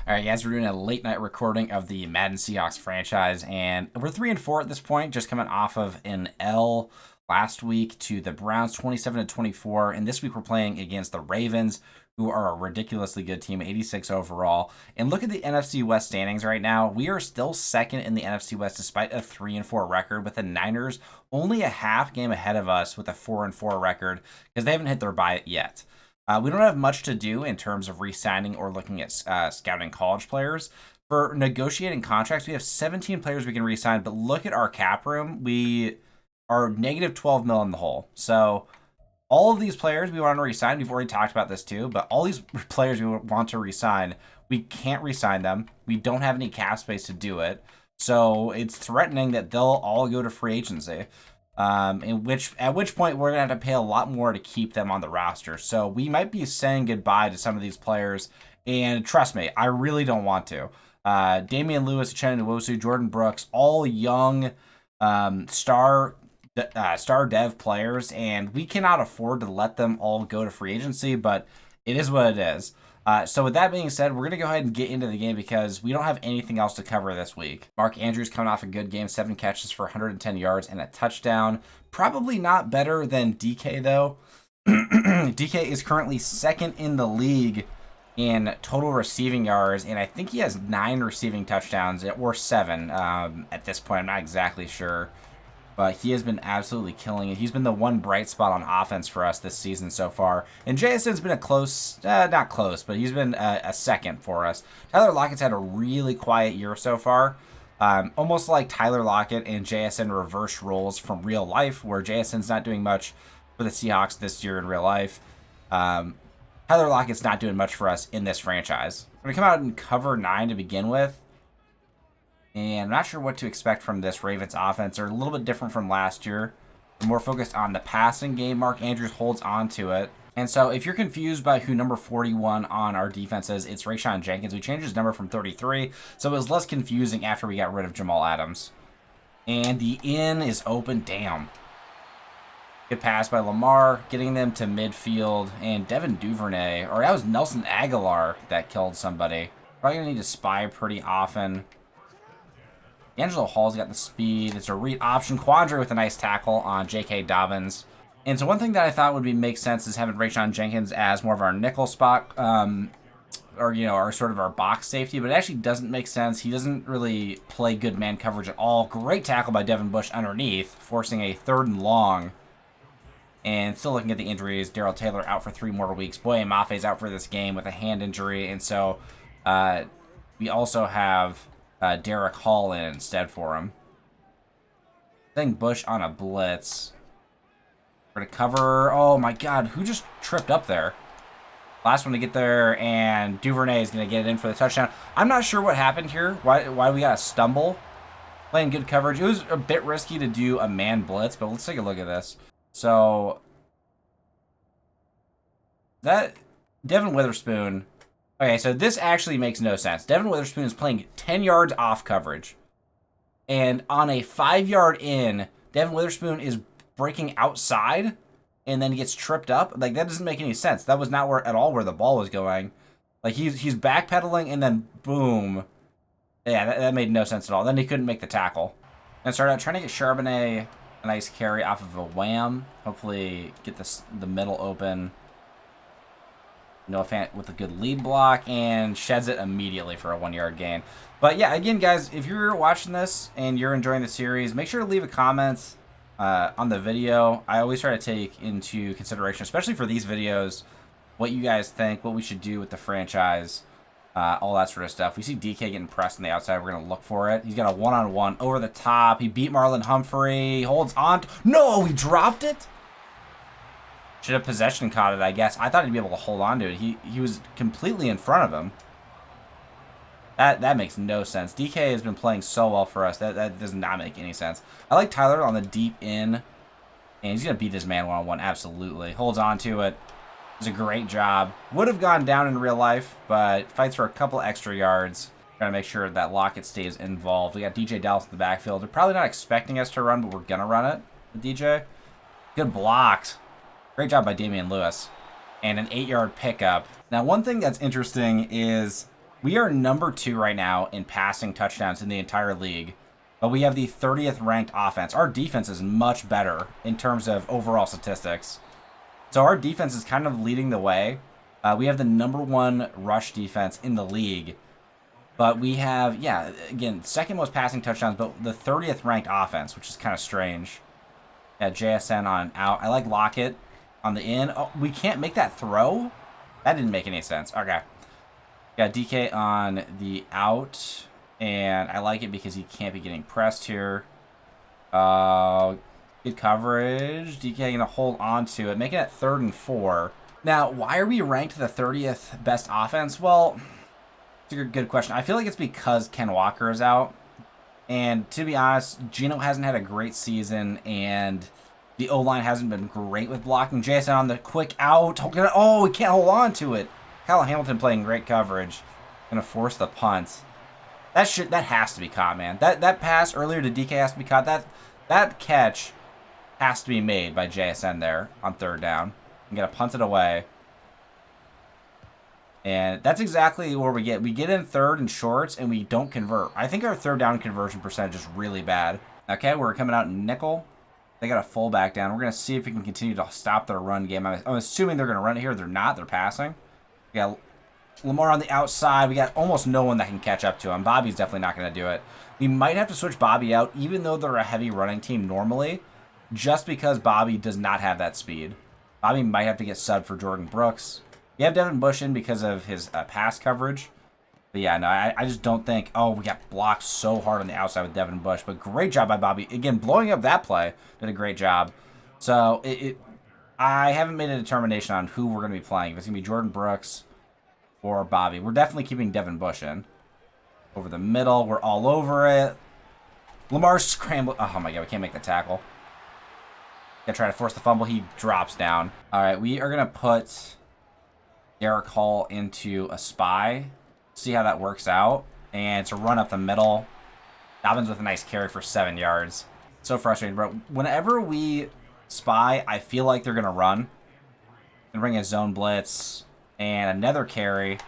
All right, guys, we're doing a late night recording of the Madden Seahawks franchise, and we're 3-4 at this point, just coming off of an L last week to the Browns, 27-24, and this week we're playing against the Ravens, who are a ridiculously good team, 86 overall. And look at the NFC West standings right now. We are still second in the NFC West despite a 3-4 record, with the Niners only a half game ahead of us with a 4-4 record because they haven't hit their bye yet. We don't have much to do in terms of re-signing or looking at scouting college players. For negotiating contracts, we have 17 players we can re-sign, but look at our cap room. We are negative 12 mil in the hole. So all of these players we want to re-sign, we've already talked about this too, but all these players we want to re-sign, we can't re-sign them. We don't have any cap space to do it. So it's threatening that they'll all go to free agency. At which point we're gonna have to pay a lot more to keep them on the roster. So we might be saying goodbye to some of these players, and trust me, I really don't want to. Damian Lewis, Uchenna Nwosu, Jordan Brooks, all young star dev players, and we cannot afford to let them all go to free agency, but it is what it is. So with that being said, we're going to go ahead and get into the game because we don't have anything else to cover this week. Mark Andrews coming off a good game, 7 catches for 110 yards and a touchdown. Probably not better than DK, though. DK is currently second in the league in total receiving yards, and I think he has 9 receiving touchdowns, or 7 at this point. I'm not exactly sure. But he has been absolutely killing it. He's been the one bright spot on offense for us this season so far. And JSN's been a close, not close, but he's been a second for us. Tyler Lockett's had a really quiet year so far. Almost like Tyler Lockett and JSN reverse roles from real life, where JSN's not doing much for the Seahawks this year in real life. Tyler Lockett's not doing much for us in this franchise. We're going to come out and cover 9 to begin with. And I'm not sure what to expect from this Ravens offense. They're a little bit different from last year. They're more focused on the passing game. Mark Andrews holds on to it. And so if you're confused by who number 41 on our defense is, it's Rayshawn Jenkins. We changed his number from 33, so it was less confusing after we got rid of Jamal Adams. And the in is open. Damn. Good pass by Lamar, getting them to midfield. And Devin Duvernay, or that was Nelson Aguilar that killed somebody. Probably going to need to spy pretty often. Angelo Hall's got the speed. It's a read option. Quandre with a nice tackle on J.K. Dobbins. And so one thing that I thought would make sense is having Rayshawn Jenkins as more of our nickel spot, or, our sort of our box safety, but it actually doesn't make sense. He doesn't really play good man coverage at all. Great tackle by Devin Bush underneath, forcing a 3rd and long. And still looking at the injuries, Darrell Taylor out for 3 more weeks. Boye Mafe's out for this game with a hand injury. And so we also have Derek Hall in instead for him. I think Bush on a blitz. We're going to cover. Oh my god, who just tripped up there? Last one to get there, and Duvernay is going to get it in for the touchdown. I'm not sure what happened here. Why we got a stumble? Playing good coverage. It was a bit risky to do a man blitz, but let's take a look at this. So that Devin Witherspoon. Okay, so this actually makes no sense. Devin Witherspoon is playing 10 yards off coverage. And on a 5-yard in, Devin Witherspoon is breaking outside and then gets tripped up. Like, that doesn't make any sense. That was not at all where the ball was going. Like, he's backpedaling and then boom. Yeah, that made no sense at all. Then he couldn't make the tackle. And started out trying to get Charbonnet a nice carry off of a wham. Hopefully get the middle open. Noah Fant with a good lead block and sheds it immediately for a 1-yard gain. But yeah, again, guys, if you're watching this and you're enjoying the series, make sure to leave a comment on the video. I always try to take into consideration, especially for these videos, what you guys think, what we should do with the franchise, all that sort of stuff. We see DK getting pressed on the outside. We're going to look for it. He's got a one-on-one over the top. He beat Marlon Humphrey. Holds on. No, he dropped it? Should have possession caught it, I guess. I thought he'd be able to hold on to it. He was completely in front of him. That makes no sense. DK has been playing so well for us. That does not make any sense. I like Tyler on the deep in. And he's going to beat this man one-on-one. Absolutely. Holds on to it. Does a great job. Would have gone down in real life, but fights for a couple extra yards. Trying to make sure that Lockett stays involved. We got DJ Dallas in the backfield. They're probably not expecting us to run, but we're going to run it with DJ. Good blocks. Great job by Damian Lewis. And an 8-yard pickup. Now, one thing that's interesting is We are number 2 right now in passing touchdowns in the entire league, but we have the 30th ranked offense. Our defense is much better in terms of overall statistics. So our defense is kind of leading the way. We have the number 1 rush defense in the league, but we have, yeah, again, second most passing touchdowns, but the 30th ranked offense, which is kind of strange. Yeah, JSN on out. I like Lockett on the in. Oh, we can't make that throw? That didn't make any sense. Okay. Got DK on the out, and I like it because he can't be getting pressed here. Good coverage. DK going to hold on to it, making it 3rd and 4. Now, why are we ranked the 30th best offense? Well, it's a good question. I feel like it's because Ken Walker is out. And to be honest, Geno hasn't had a great season, and the O-line hasn't been great with blocking. Jason on the quick out. Oh, we can't hold on to it. Kyle Hamilton playing great coverage. Gonna force the punt. That has to be caught, man. That pass earlier to DK has to be caught. That catch has to be made by JSN there on 3rd down. I'm gonna punt it away. And that's exactly where we get. We get in 3rd and shorts, and we don't convert. I think our 3rd down conversion percentage is really bad. Okay, we're coming out in nickel. They got a fullback down. We're going to see if we can continue to stop their run game. I'm assuming they're going to run it here. They're not. They're passing. We got Lamar on the outside. We got almost no one that can catch up to him. Bobby's definitely not going to do it. We might have to switch Bobby out, even though they're a heavy running team normally, just because Bobby does not have that speed. Bobby might have to get subbed for Jordan Brooks. We have Devin Bush in because of his pass coverage. But yeah, no, I just don't think... Oh, we got blocked so hard on the outside with Devin Bush. But great job by Bobby. Again, blowing up that play. Did a great job. So, I haven't made a determination on who we're going to be playing. If it's going to be Jordan Brooks or Bobby. We're definitely keeping Devin Bush in. Over the middle. We're all over it. Lamar scrambled. Oh, my God. We can't make the tackle. Gonna try to force the fumble. He drops down. All right. We are going to put Derek Hall into a spy. See how that works out. And it's a run up the middle. Dobbins with a nice carry for 7 yards. So frustrating, bro. Whenever we spy, I feel like they're going to run. And bring a zone blitz. And another carry.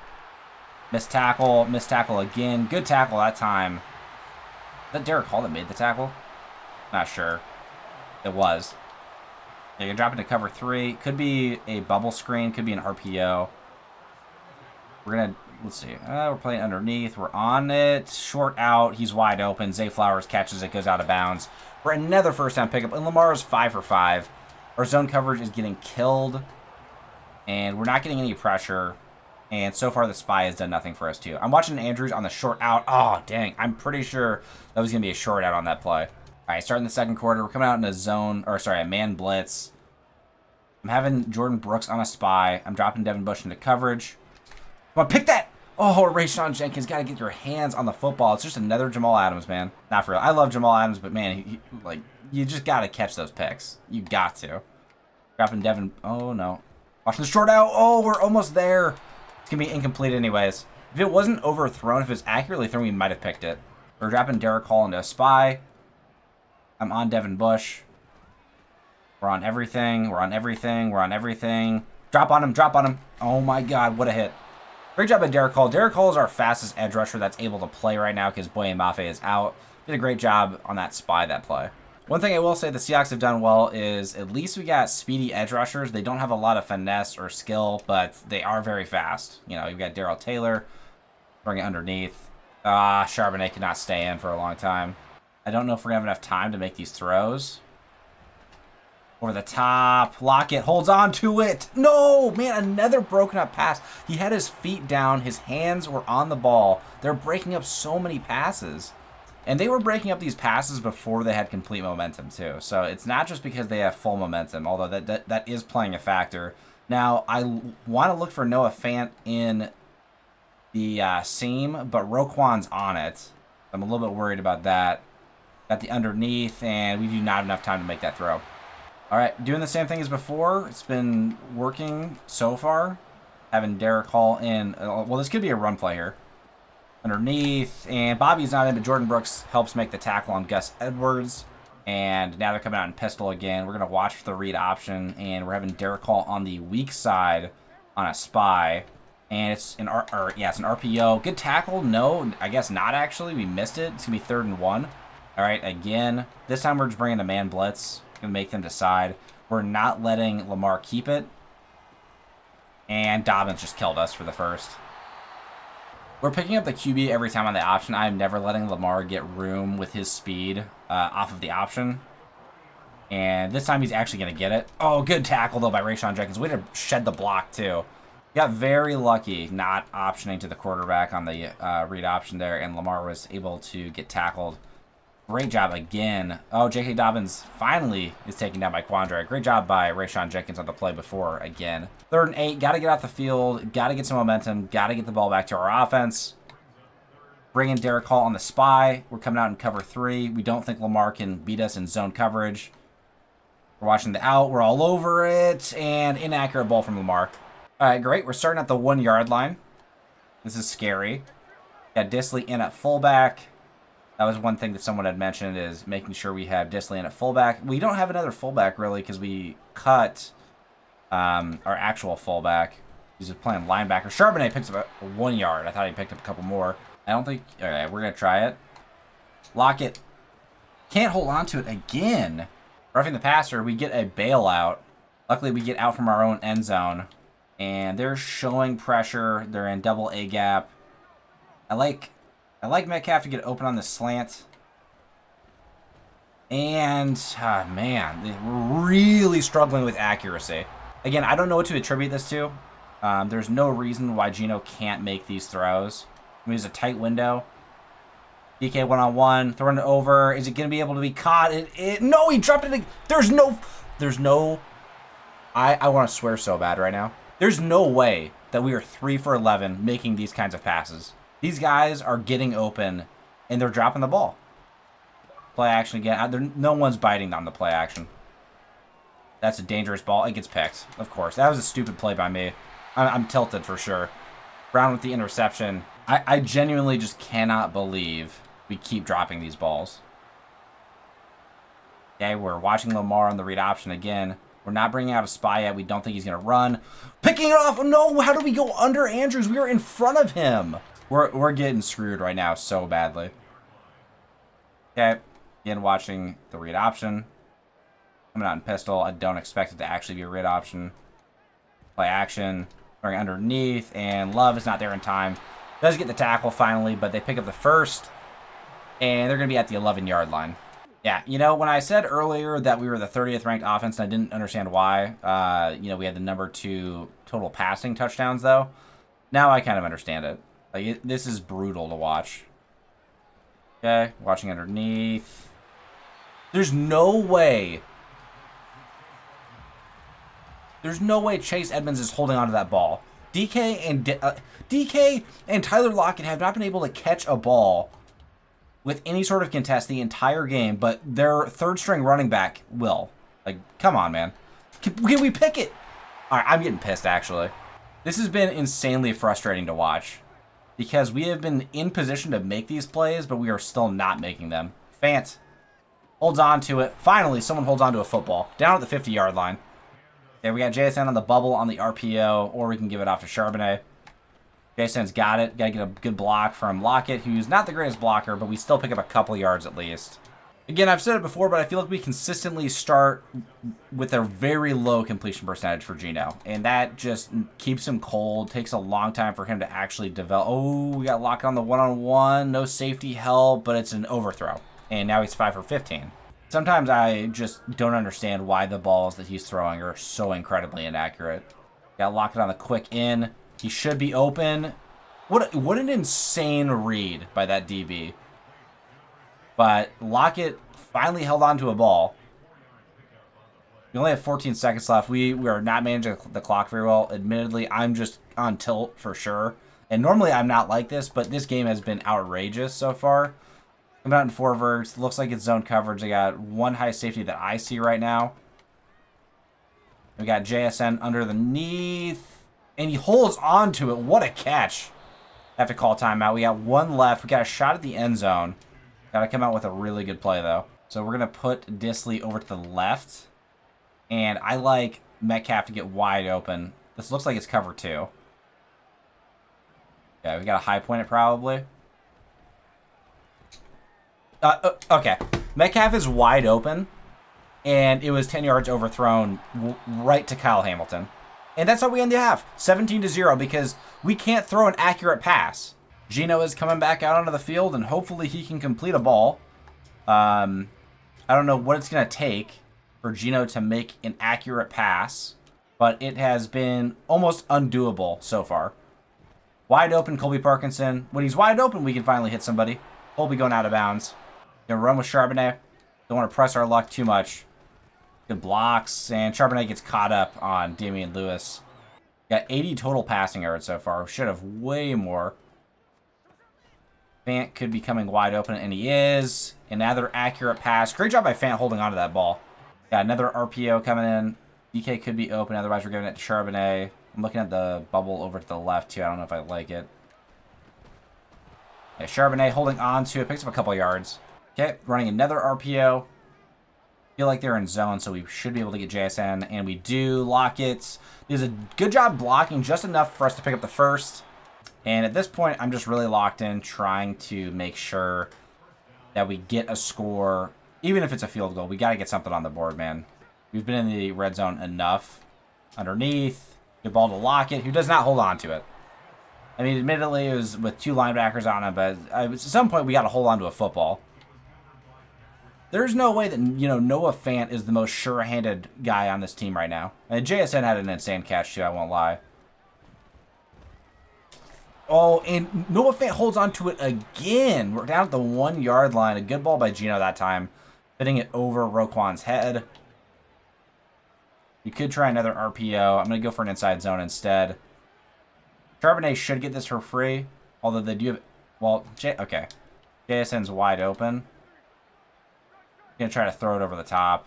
Missed tackle. Missed tackle again. Good tackle that time. Is that Derek Hall that made the tackle? Not sure. It was. Yeah, you're dropping to cover 3. Could be a bubble screen. Could be an RPO. We're going to... Let's see. We're playing underneath. We're on it. Short out. He's wide open. Zay Flowers catches it. Goes out of bounds. For another first down pickup. And Lamar is 5 for 5. Our zone coverage is getting killed. And we're not getting any pressure. And so far the spy has done nothing for us too. I'm watching Andrews on the short out. Oh, dang. I'm pretty sure that was going to be a short out on that play. All right, starting the second quarter. We're coming out in a zone. Or sorry, a man blitz. I'm having Jordan Brooks on a spy. I'm dropping Devin Bush into coverage. Come on, pick that! Oh, Rayshawn Jenkins, got to get your hands on the football. It's just another Jamal Adams, man. Not for real. I love Jamal Adams, but, man, like, you just got to catch those picks. You got to. Dropping Devin. Oh, no. Watching the short out. Oh, we're almost there. It's going to be incomplete anyways. If it wasn't overthrown, if it was accurately thrown, we might have picked it. We're dropping Derek Hall into a spy. I'm on Devin Bush. We're on everything. We're on everything. We're on everything. Drop on him. Drop on him. Oh, my God. What a hit. Great job by Derek Hall. Derek Hall is our fastest edge rusher that's able to play right now because Boye Mafe is out. Did a great job on that spy, that play. One thing I will say the Seahawks have done well is at least we got speedy edge rushers. They don't have a lot of finesse or skill, but they are very fast. You know, you've got Darrell Taylor. Bring it underneath. Charbonnet could not stay in for a long time. I don't know if we're going to have enough time to make these throws. Over the top. Lockett holds on to it. No, man, another broken up pass. He had his feet down. His hands were on the ball. They're breaking up so many passes. And they were breaking up these passes before they had complete momentum, too. So it's not just because they have full momentum, although that is playing a factor. Now, I want to look for Noah Fant in the seam, but Roquan's on it. I'm a little bit worried about that. Got the underneath, and we do not have enough time to make that throw. All right, doing the same thing as before. It's been working so far. Having Derek Hall in. Well, this could be a run play here. Underneath, and Bobby's not in, but Jordan Brooks helps make the tackle on Gus Edwards. And now they're coming out in pistol again. We're going to watch for the read option, and we're having Derek Hall on the weak side on a spy. And it's an it's an RPO. Good tackle. No, I guess not actually. We missed it. It's going to be 3rd and 1. All right, again. This time we're just bringing a man blitz. Going to make them decide. We're not letting Lamar keep it. And Dobbins just killed us for the first. We're picking up the QB every time on the option. I'm never letting Lamar get room with his speed off of the option. And this time he's actually going to get it. Oh, good tackle, though, by Rayshawn Jenkins. Way to shed the block, too. Got very lucky not optioning to the quarterback on the read option there, and Lamar was able to get tackled. Great job again. Oh, J.K. Dobbins finally is taken down by Quandre. Great job by Rayshawn Jenkins on the play before again. 3rd and 8. Got to get off the field. Got to get some momentum. Got to get the ball back to our offense. Bring in Derek Hall on the spy. We're coming out in cover 3. We don't think Lamar can beat us in zone coverage. We're watching the out. We're all over it. And inaccurate ball from Lamar. All right, great. We're starting at the 1-yard line. This is scary. Got Disley in at fullback. That was one thing that someone had mentioned, is making sure we have Disley in at fullback. We don't have another fullback, really, because we cut our actual fullback. He's just playing linebacker. Charbonnet picks up a 1 yard. I thought he picked up a couple more. I don't think... All right, we're going to try it. Lockett can't hold on to it again. Roughing the passer, we get a bailout. Luckily, we get out from our own end zone. And they're showing pressure. They're in double A gap. I like Metcalf to get open on the slant. And, man, we're really struggling with accuracy. Again, I don't know what to attribute this to. There's no reason why Geno can't make these throws. I mean, it's a tight window. DK one-on-one, throwing it over. Is it going to be able to be caught? No, he dropped it. There's no... I want to swear so bad right now. There's no way that we are 3 for 11 making these kinds of passes. These guys are getting open, and they're dropping the ball. Play action again. No one's biting on the play action. That's a dangerous ball. It gets picked, of course. That was a stupid play by me. I'm tilted for sure. Brown with the interception. I genuinely just cannot believe we keep dropping these balls. Okay, we're watching Lamar on the read option again. We're not bringing out a spy yet. We don't think he's going to run. Picking it off. No, how do we go under Andrews? We were in front of him. We're getting screwed right now so badly. Okay, again, watching the read option. Coming out in pistol. I don't expect it to actually be a read option. Play action. Going underneath, and Love is not there in time. Does get the tackle finally, but they pick up the first, and they're going to be at the 11-yard line. Yeah, you know, when I said earlier that we were the 30th ranked offense, and I didn't understand why, you know, we had the number 2 total passing touchdowns, though. Now I kind of understand it. Like, this is brutal to watch. Okay, watching underneath. There's no way. There's no way Chase Edmonds is holding onto that ball. DK and Tyler Lockett have not been able to catch a ball with any sort of contest the entire game, but their third-string running back will. Like, come on, man. Can we pick it? All right, I'm getting pissed, actually. This has been insanely frustrating to watch because we have been in position to make these plays, but we are still not making them. Fant holds on to it. Finally, someone holds on to a football. Down at the 50-yard line. Okay, we got JSN on the bubble on the RPO, or we can give it off to Charbonnet. JSN's got it. Got to get a good block from Lockett, who's not the greatest blocker, but we still pick up a couple yards at least. Again, I've said it before, but I feel like we consistently start with a very low completion percentage for Geno, and that just keeps him cold. Takes a long time for him to actually develop. Oh, we got Lockett on the one-on-one. No safety help, but it's an overthrow, and now he's 5 for 15. Sometimes I just don't understand why the balls that he's throwing are so incredibly inaccurate. Got Lockett on the quick in. He should be open. What an insane read by that DB. But Lockett finally held on to a ball. We only have 14 seconds left. We are not managing the clock very well. Admittedly, I'm just on tilt for sure. And normally I'm not like this, but this game has been outrageous so far. Coming out in 4 verts. Looks like it's zone coverage. They got one high safety that I see right now. We got JSN underneath. And he holds on to it. What a catch. Have to call timeout. We got one left. We got a shot at the end zone. Got to come out with a really good play, though. So we're going to put Disley over to the left. And I like Metcalf to get wide open. This looks like it's cover 2. Yeah, we got to high point it probably. Okay. Metcalf is wide open, and it was 10 yards overthrown right to Kyle Hamilton. And that's how we end the half, 17-0, because we can't throw an accurate pass. Geno is coming back out onto the field, and hopefully he can complete a ball. I don't know what it's going to take for Geno to make an accurate pass, but it has been almost undoable so far. Wide open, Colby Parkinson. When he's wide open, we can finally hit somebody. Colby going out of bounds. Gonna run with Charbonnet. Don't want to press our luck too much. Good blocks, and Charbonnet gets caught up on Damian Lewis. Got 80 total passing yards so far. Should have way more. Fant could be coming wide open, and he is. Another accurate pass. Great job by Fant holding onto that ball. Got another RPO coming in. DK could be open, otherwise we're giving it to Charbonnet. I'm looking at the bubble over to the left, too. I don't know if I like it. Yeah, Charbonnet holding on to it. Picks up a couple yards. Okay, running another RPO. Feel like they're in zone, so we should be able to get JSN, and we do. Lockett does a good job blocking, just enough for us to pick up the first. And at this point, I'm just really locked in, trying to make sure that we get a score. Even if it's a field goal, we got to get something on the board, man. We've been in the red zone enough. Underneath, good ball to Lockett, who does not hold on to it. I mean, admittedly, it was with two linebackers on it, but at some point, we got to hold on to a football. There's no way that, Noah Fant is the most sure-handed guy on this team right now. And JSN had an insane catch, too, I won't lie. Oh, and Noah Fant holds on to it again. We're down at the 1-yard line. A good ball by Geno that time. Hitting it over Roquan's head. We could try another RPO. I'm going to go for an inside zone instead. Charbonnet should get this for free. Although they do have... Well, okay. JSN's wide open. Gonna try to throw it over the top.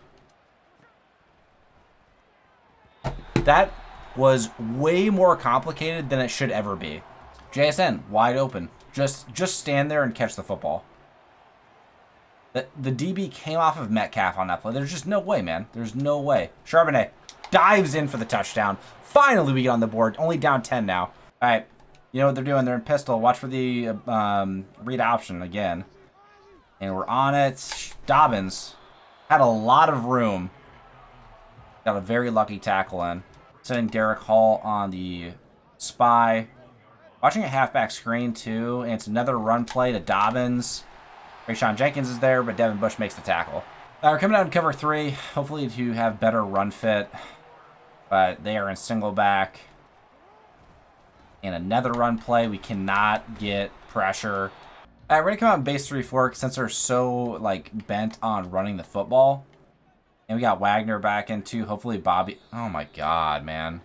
That was way more complicated than it should ever be. JSN, wide open. Just stand there and catch the football. The DB came off of Metcalf on that play. There's just no way, man. There's no way. Charbonnet dives in for the touchdown. Finally, we get on the board. Only down 10 now. All right. You know what they're doing? They're in pistol. Watch for the read option again. And we're on it. Dobbins had a lot of room. Got a very lucky tackle in. Sending Derek Hall on the spy. Watching a halfback screen, too. And it's another run play to Dobbins. Rayshawn Jenkins is there, but Devin Bush makes the tackle. We're coming out in cover 3. Hopefully to have better run fit. But they are in single back. And another run play. We cannot get pressure. We're going to come out in base 3-4 since they're so, bent on running the football. And we got Wagner back in, too. Hopefully Bobby... Oh, my God, man.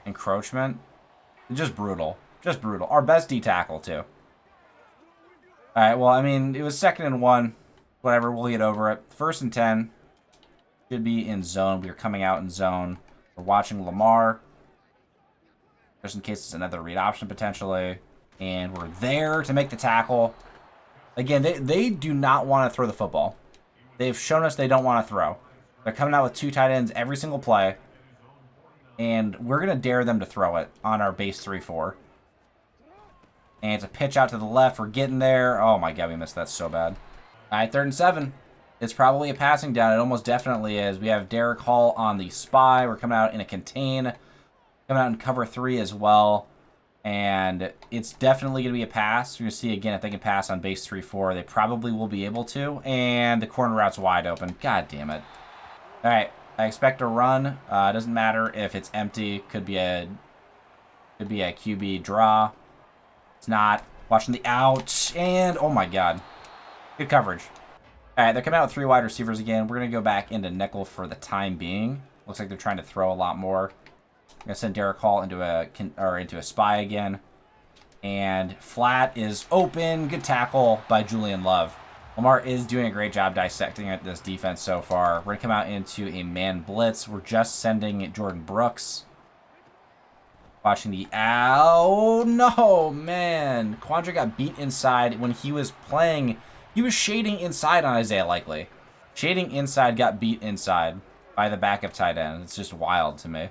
Encroachment. Just brutal. Just brutal. Our best D-tackle, too. All right, well, I mean, it was 2nd and 1. Whatever, we'll get over it. 1st and 10. Should be in zone. We are coming out in zone. We're watching Lamar. Just in case it's another read option, potentially. And we're there to make the tackle. Again, they do not want to throw the football. They've shown us they don't want to throw. They're coming out with 2 tight ends every single play. And we're going to dare them to throw it on our base 3-4. And it's a pitch out to the left. We're getting there. Oh, my God, we missed that so bad. All right, 3rd and 7. It's probably a passing down. It almost definitely is. We have Derek Hall on the spy. We're coming out in a contain. Coming out in cover 3 as well. And it's definitely going to be a pass. We're going to see, again, if they can pass on base 3-4. They probably will be able to. And the corner route's wide open. God damn it. All right. I expect a run. It doesn't matter if it's empty. Could be a QB draw. It's not. Watching the out. And, oh, my God. Good coverage. All right. They're coming out with 3 wide receivers again. We're going to go back into nickel for the time being. Looks like they're trying to throw a lot more. I'm going to send Derek Hall into a spy again. And flat is open. Good tackle by Julian Love. Lamar is doing a great job dissecting this defense so far. We're going to come out into a man blitz. We're just sending Jordan Brooks. Watching the... Oh, no, man. Quandre got beat inside when he was playing. He was shading inside on Isaiah Likely. Shading inside, got beat inside by the backup tight end. It's just wild to me.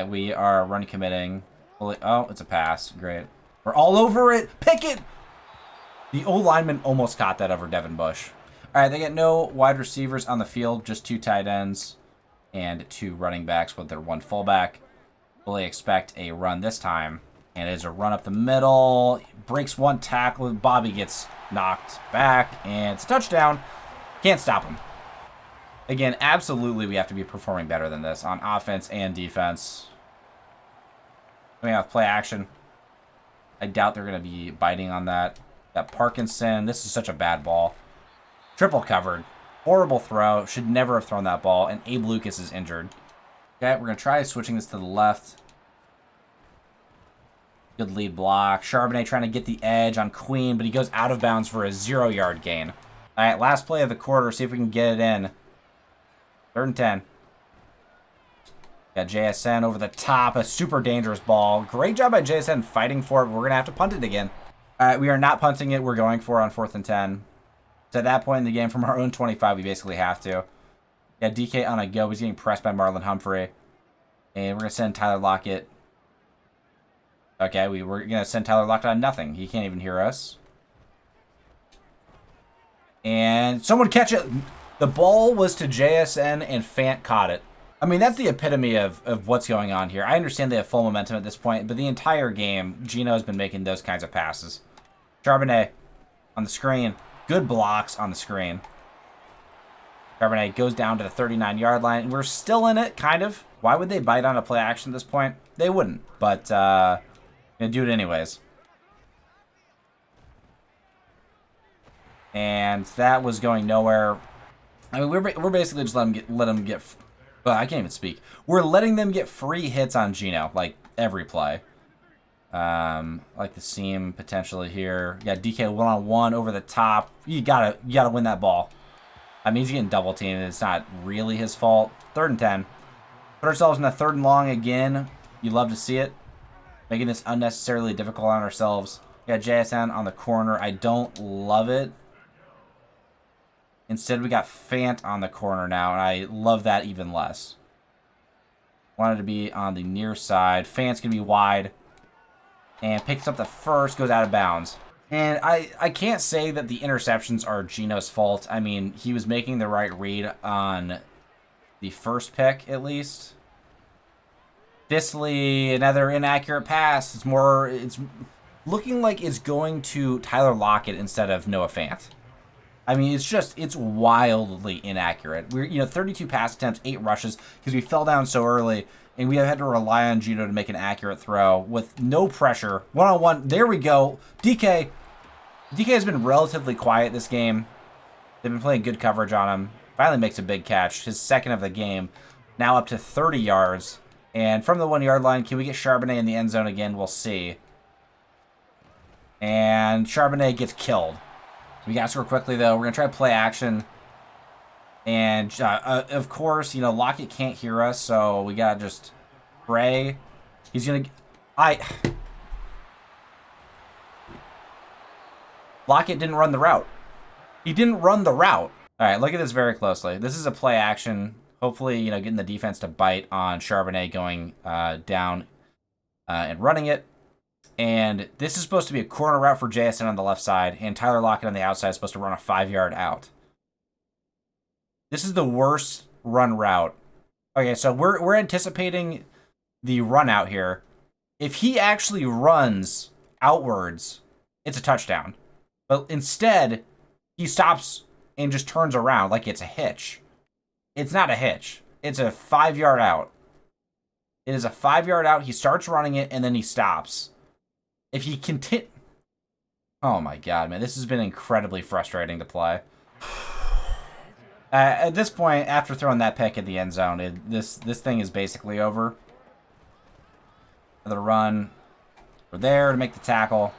We are run committing. Oh, it's a pass. Great. We're all over it. Pick it. The O-lineman almost caught that over Devin Bush. All right, they get no wide receivers on the field, just 2 tight ends and 2 running backs with their 1 fullback. Fully expect a run this time. And it is a run up the middle. Breaks 1 tackle. Bobby gets knocked back. And it's a touchdown. Can't stop him. Again, absolutely we have to be performing better than this on offense and defense. Coming out with play action. I doubt they're going to be biting on that. Got Parkinson. This is such a bad ball. Triple covered. Horrible throw. Should never have thrown that ball. And Abe Lucas is injured. Okay, we're going to try switching this to the left. Good lead block. Charbonnet trying to get the edge on Queen, but he goes out of bounds for a 0-yard gain. All right, last play of the quarter. See if we can get it in. 3rd and 10. Got JSN over the top. A super dangerous ball. Great job by JSN fighting for it, but we're going to have to punt it again. All right, we are not punting it. We're going for it on 4th and 10. So at that point in the game, from our own 25, we basically have to. Yeah, DK on a go. He's getting pressed by Marlon Humphrey. And we're going to send Tyler Lockett. Okay, we're going to send Tyler Lockett on nothing. He can't even hear us. And someone catch it. The ball was to JSN, and Fant caught it. I mean, that's the epitome of what's going on here. I understand they have full momentum at this point, but the entire game, Gino has been making those kinds of passes. Charbonnet on the screen. Good blocks on the screen. Charbonnet goes down to the 39-yard line. We're still in it, kind of. Why would they bite on a play action at this point? They wouldn't, but gonna do it anyways. And that was going nowhere. I mean, we're basically just let them get. Well, I can't even speak. We're letting them get free hits on Gino, like every play. Like the seam potentially here. You got DK 1-on-1 over the top. You gotta win that ball. I mean, he's getting double teamed. It's not really his fault. 3rd and 10. Put ourselves in a 3rd and long again. You love to see it. Making this unnecessarily difficult on ourselves. We got JSN on the corner. I don't love it. Instead, we got Fant on the corner now, and I love that even less. Wanted to be on the near side. Fant's going to be wide. And picks up the first, goes out of bounds. And I can't say that the interceptions are Gino's fault. I mean, he was making the right read on the first pick, at least. Disley, another inaccurate pass. It's looking like it's going to Tyler Lockett instead of Noah Fant. I mean, it's wildly inaccurate. We're 32 pass attempts, 8 rushes, because we fell down so early, and we had to rely on Gino to make an accurate throw with no pressure. 1-on-1, there we go. DK has been relatively quiet this game. They've been playing good coverage on him. Finally makes a big catch, his 2nd of the game. Now up to 30 yards. And from the 1-yard line, can we get Charbonnet in the end zone again? We'll see. And Charbonnet gets killed. We got to score quickly, though. We're going to try to play action. And, of course, Lockett can't hear us, so we got to just pray. He's going to... Lockett didn't run the route. He didn't run the route. All right, look at this very closely. This is a play action. Hopefully, getting the defense to bite on Charbonnet going down and running it. And this is supposed to be a corner route for JSN on the left side, and Tyler Lockett on the outside is supposed to run a 5-yard out. This is the worst run route. Okay, so we're anticipating the run out here. If he actually runs outwards, it's a touchdown. But instead, he stops and just turns around like it's a hitch. It's not a hitch. It's a 5-yard out. It is a 5-yard out. He starts running it, and then he stops. If he continue... Oh, my God, man. This has been incredibly frustrating to play. At this point, after throwing that pick at the end zone, this thing is basically over. Another run. We're there to make the tackle.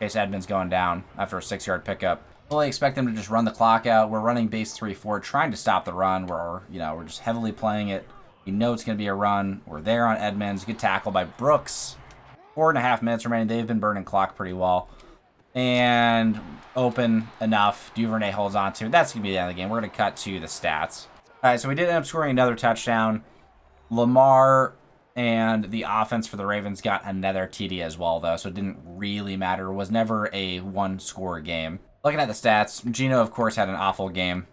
Chase Edmonds going down after a 6-yard pickup. Fully expect them to just run the clock out. We're running base 3-4, trying to stop the run. We're just heavily playing it. We know it's going to be a run. We're there on Edmonds. Good tackle by Brooks. 4.5 minutes remaining. They've been burning clock pretty well. And open enough. Duvernay holds on to it. That's going to be the end of the game. We're going to cut to the stats. All right, so we did end up scoring another touchdown. Lamar And the offense for the Ravens got another TD as well, though, so it didn't really matter. It was never a one-score game. Looking at the stats, Geno, of course, had an awful game.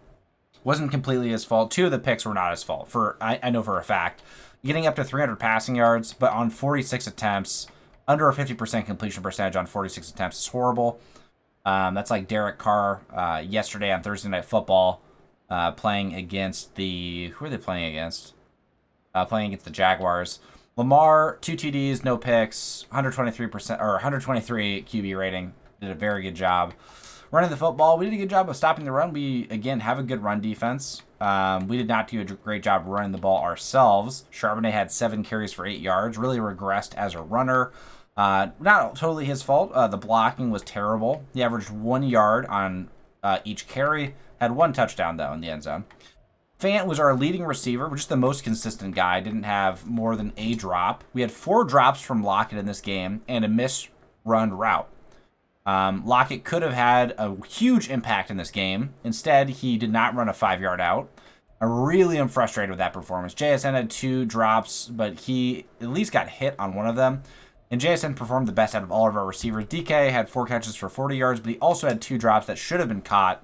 Wasn't completely his fault. 2 of the picks were not his fault. I know for a fact. Getting up to 300 passing yards, but on 46 attempts, under a 50% completion percentage on 46 attempts is horrible. That's like Derek Carr yesterday on Thursday Night Football playing against the... Who are they playing against? Playing against the Jaguars. Lamar, 2 TDs, no picks, 123% or 123 QB rating. Did a very good job running the football. We did a good job of stopping the run. We, again, have a good run defense. We did not do a great job running the ball ourselves. Charbonnet had 7 carries for 8 yards. Really regressed as a runner. Not totally his fault. The blocking was terrible. He averaged 1 yard on each carry. Had 1 touchdown, though, in the end zone. Fant was our leading receiver, just the most consistent guy. Didn't have more than a drop. We had 4 drops from Lockett in this game and a misrun route. Lockett could have had a huge impact in this game. Instead, he did not run a 5-yard out. I really am frustrated with that performance. JSN had 2 drops, but he at least got hit on one of them. And JSN performed the best out of all of our receivers. DK had 4 catches for 40 yards, but he also had 2 drops that should have been caught.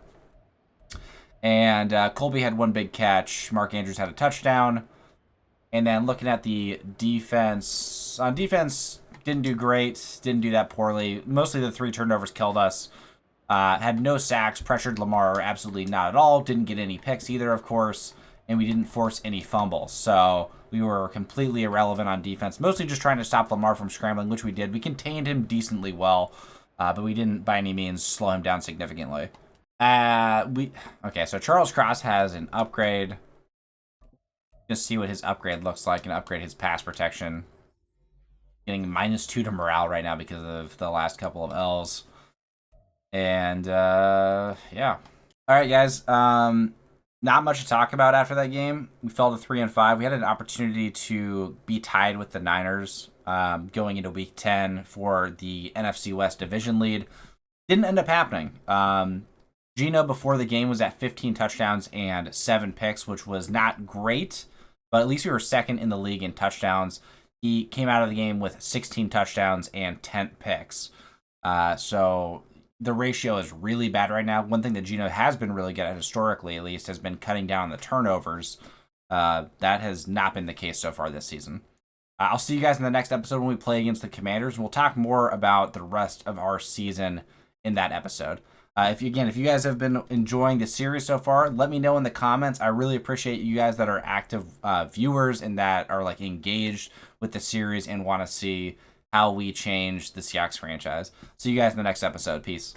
And Colby had 1 big catch. Mark Andrews had a touchdown. And then looking at the defense, on defense, didn't do great. Didn't do that poorly. Mostly the 3 turnovers killed us. Had no sacks. Pressured Lamar absolutely not at all. Didn't get any picks either, of course. And we didn't force any fumbles. So we were completely irrelevant on defense. Mostly just trying to stop Lamar from scrambling, which we did. We contained him decently well. But we didn't, by any means, slow him down significantly. Okay, so Charles Cross has an upgrade. Just see what his upgrade looks like and upgrade his pass protection. Getting -2 to morale right now because of the last couple of L's. And, yeah. All right, guys. Not much to talk about after that game. We fell to 3-5. We had an opportunity to be tied with the Niners going into Week 10 for the NFC West division lead. Didn't end up happening. Geno before the game was at 15 touchdowns and 7 picks, which was not great, but at least we were second in the league in touchdowns. He came out of the game with 16 touchdowns and 10 picks. So the ratio is really bad right now. One thing that Geno has been really good at, historically at least, has been cutting down the turnovers. That has not been the case so far this season. I'll see you guys in the next episode when we play against the Commanders. We'll talk more about the rest of our season in that episode. If you guys have been enjoying the series so far, let me know in the comments. I really appreciate you guys that are active viewers and that are like engaged with the series and want to see how we change the Seahawks franchise. See you guys in the next episode. Peace.